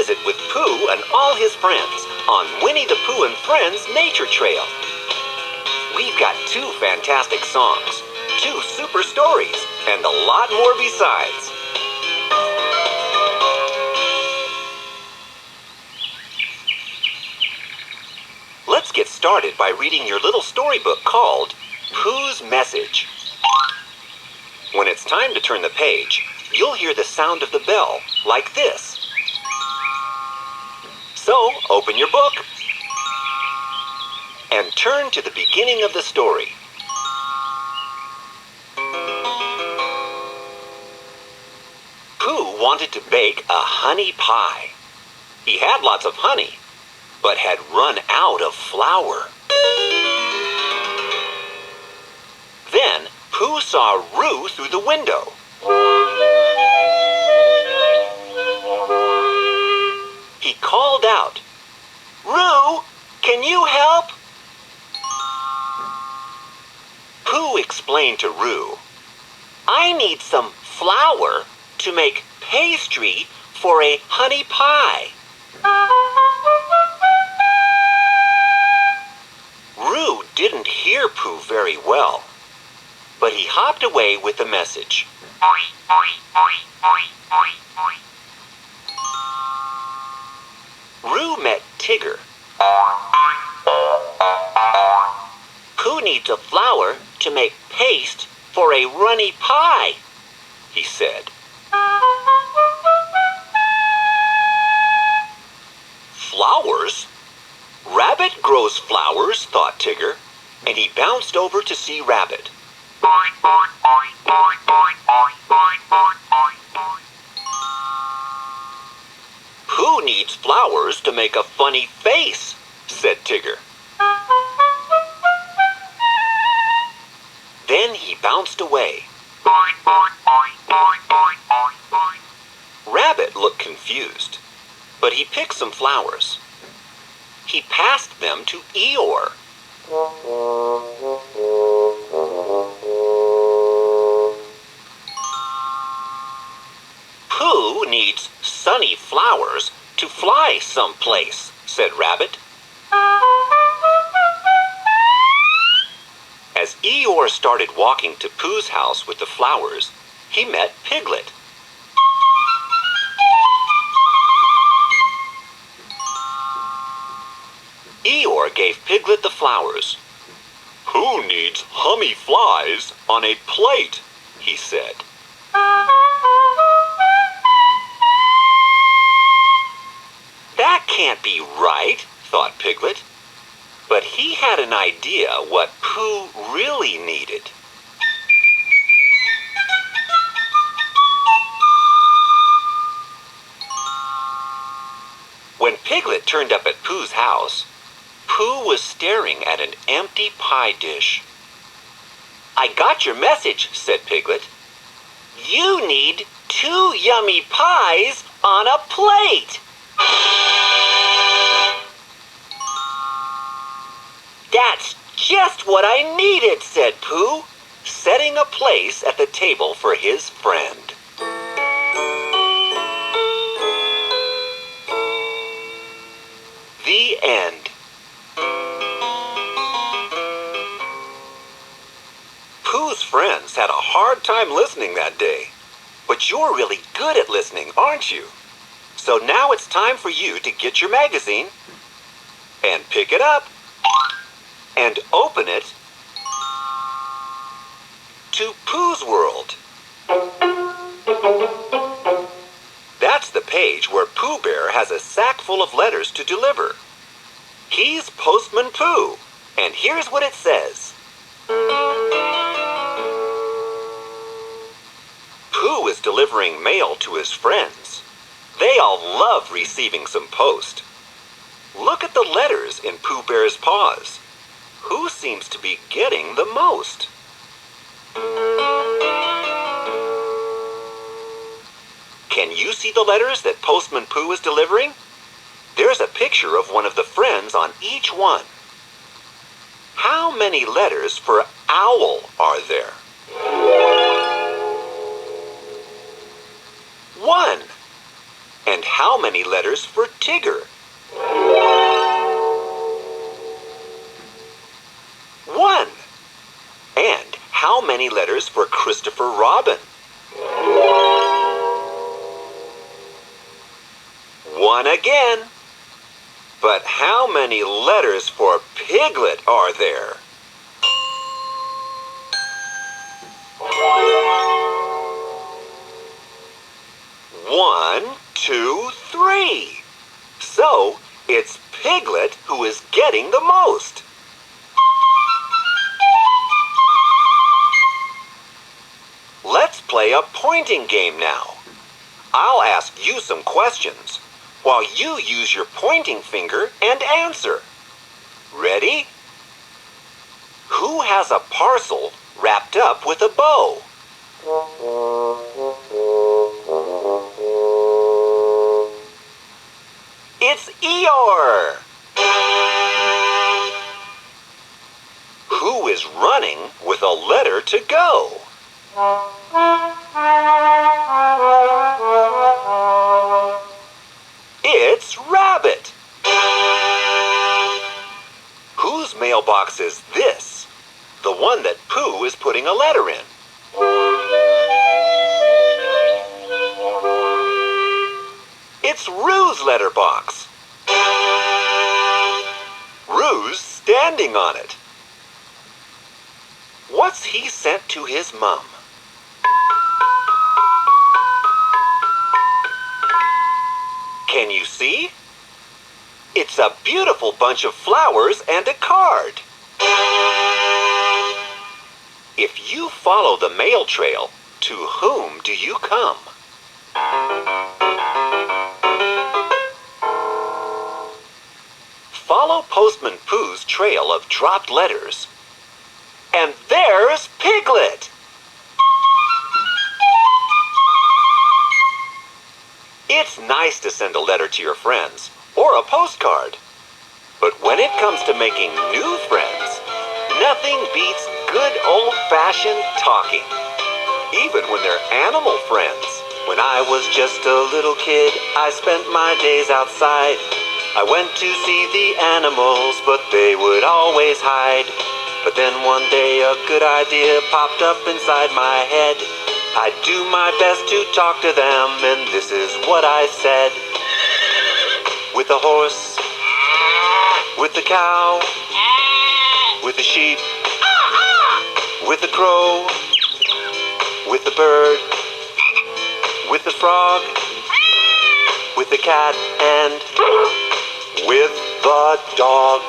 visit with Pooh and all his friends on Winnie the Pooh and Friends Nature Trail. We've got 2 fantastic songs, 2 super stories, and a lot more besides. Let's get started by reading your little storybook called Pooh's Message. When it's time to turn the page, you'll hear the sound of the bell, like this. So, open your book and turn to the beginning of the story. Pooh wanted to bake a honey pie. He had lots of honey, but had run out of flour. Then Pooh saw Roo through the window. He called out, "Roo, can you help?" Pooh explained to Roo, "I need some flour to make pastry for a honey pie." Roo didn't hear Pooh very well, but he hopped away with the message. Roo met Tigger. "Pooh needs a flour to make paste for a runny pie," he said. "Flowers? Rabbit grows flowers," thought Tigger, and he bounced over to see Rabbit. "Pooh needs flowers to make a funny face," said Tigger. Then he bounced away. Rabbit looked confused, but he picked some flowers. He passed them to Eeyore. "Pooh needs sunny flowers to fly someplace," said Rabbit. As Eeyore started walking to Pooh's house with the flowers, he met Piglet. Eeyore gave Piglet the flowers. "Pooh needs hummy flies on a plate," he said. "That can't be right," thought Piglet. But he had an idea what Pooh really needed. When Piglet turned up at Pooh's house, Pooh was staring at an empty pie dish. "I got your message," said Piglet. "You need 2 yummy pies on a plate." "That's just what I needed," said Pooh, setting a place at the table for his friend. The end. Pooh's friends had a hard time listening that day, but you're really good at listening, aren't you? So now it's time for you to get your magazine and pick it up and open it to Pooh's World. That's the page where Pooh Bear has a sack full of letters to deliver. He's Postman Pooh, and here's what it says. Pooh is delivering mail to his friends. They all love receiving some post. Look at the letters in Pooh Bear's paws. Who seems to be getting the most? Can you see the letters that Postman Pooh is delivering? There's a picture of one of the friends on each one. How many letters for owl are there? 1. And how many letters for Tigger? 1. And how many letters for Christopher Robin? 1 again. But how many letters for Piglet are there? 1, 2, 3. So, it's Piglet who is getting the most. Let's play a pointing game now. I'll ask you some questions, while you use your pointing finger and answer. Ready? Who has a parcel wrapped up with a bow? It's Eeyore! Who is running with a letter to go? It's Rabbit! Whose mailbox is this? The one that Pooh is putting a letter in. It's Roo's letterbox. Roo's standing on it. What's he sent to his mom? Can you see? It's a beautiful bunch of flowers and a card. If you follow the mail trail, to whom do you come? Follow Postman Pooh's trail of dropped letters. And there's Piglet! It's nice to send a letter to your friends, or a postcard. But when it comes to making new friends, nothing beats good old-fashioned talking. Even when they're animal friends. When I was just a little kid, I spent my days outside. I went to see the animals, but they would always hide. But then one day a good idea popped up inside my head. I'd do my best to talk to them, and this is what I said. With the horse, with the cow, with the sheep, with the crow, with the bird, with the frog, with the cat, and with the dog.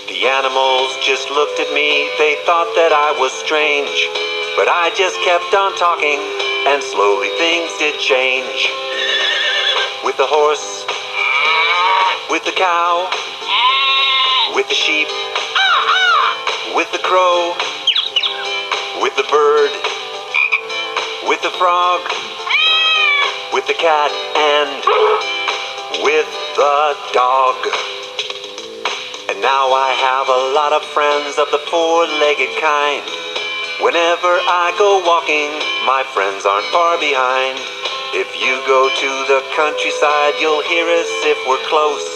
The animals just looked at me, they thought that I was strange. But I just kept on talking, and slowly things did change. With the horse, with the cow, with the sheep, with the crow, with the bird, with the frog, with the cat, and with the dog. And now I have a lot of friends of the four-legged kind. Whenever I go walking, my friends aren't far behind. If you go to the countryside, you'll hear us if we're close.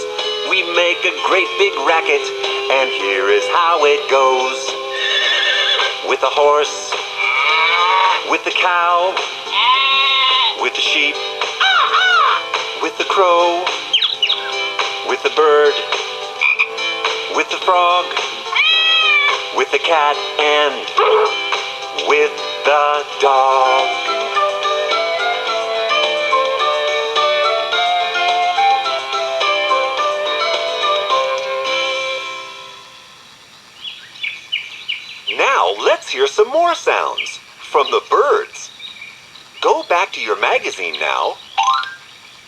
We make a great big racket, and here is how it goes. With the horse, with the cow, with the sheep, with the crow, with the bird, with the frog, with the cat, and with the dog. Now let's hear some more sounds from the birds. Go back to your magazine now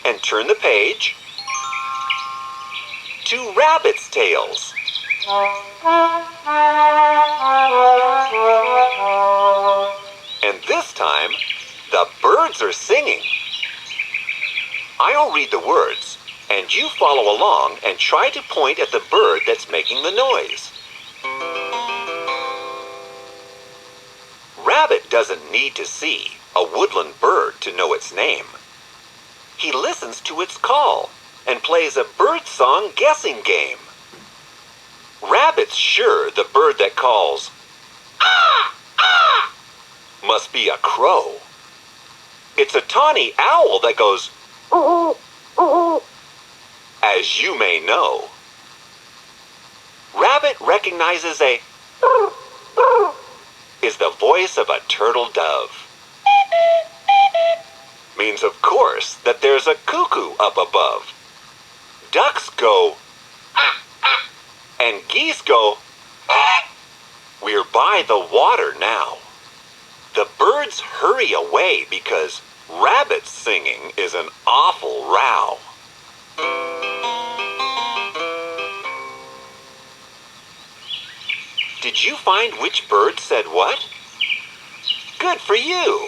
and turn the page to Rabbit's Tales. And this time, the birds are singing. I'll read the words, and you follow along and try to point at the bird that's making the noise. Rabbit doesn't need to see a woodland bird to know its name. he listens to its call and plays a bird song guessing game. Rabbit's sure the bird that calls, "Ah! Ah!" must be a crow. It's a tawny owl that goes, "Ooh, ooh," as you may know. Rabbit recognizes a is the voice of a turtle dove. Means, of course, that there's a cuckoo up above. Ducks go, and geese go, we're by the water now. The birds hurry away because Rabbit's singing is an awful row. Did you find which bird said what? Good for you!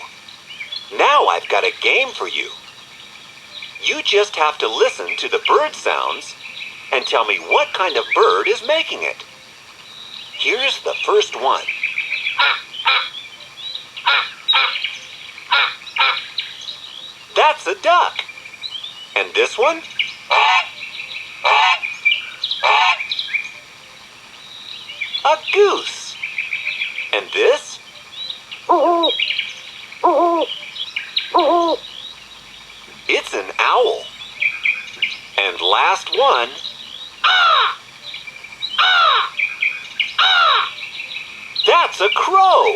Now I've got a game for you. You just have to listen to the bird sounds and tell me what kind of bird is making it. Here's the first one. That's a duck. And this one? A goose. And this? It's an owl. And last one. That's a crow.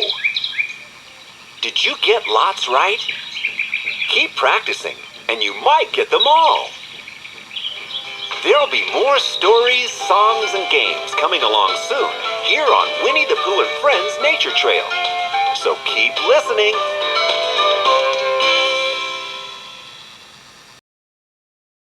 Did you get lots right? Keep practicing, and you might get them all. There'll be more stories, songs, and games coming along soon here on Winnie the Pooh and Friends Nature Trail. So keep listening.